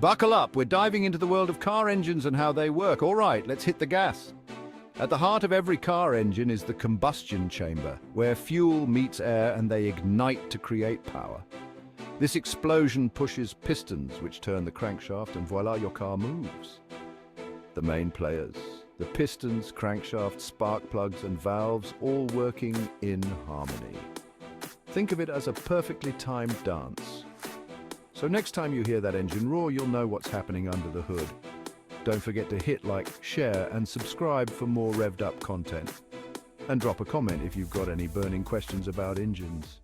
Buckle up, we're diving into the world of car engines and how they work. All right, let's hit the gas. At the heart of every car engine is the combustion chamber, where fuel meets air and they ignite to create power. This explosion pushes pistons, which turn the crankshaft, and voila, your car moves. The main players, the pistons, crankshaft, spark plugs and valves, all working in harmony. Think of it as a perfectly timed dance. So next time you hear that engine roar, you'll know what's happening under the hood. Don't forget to hit like, share and subscribe for more revved up content. And drop a comment if you've got any burning questions about engines.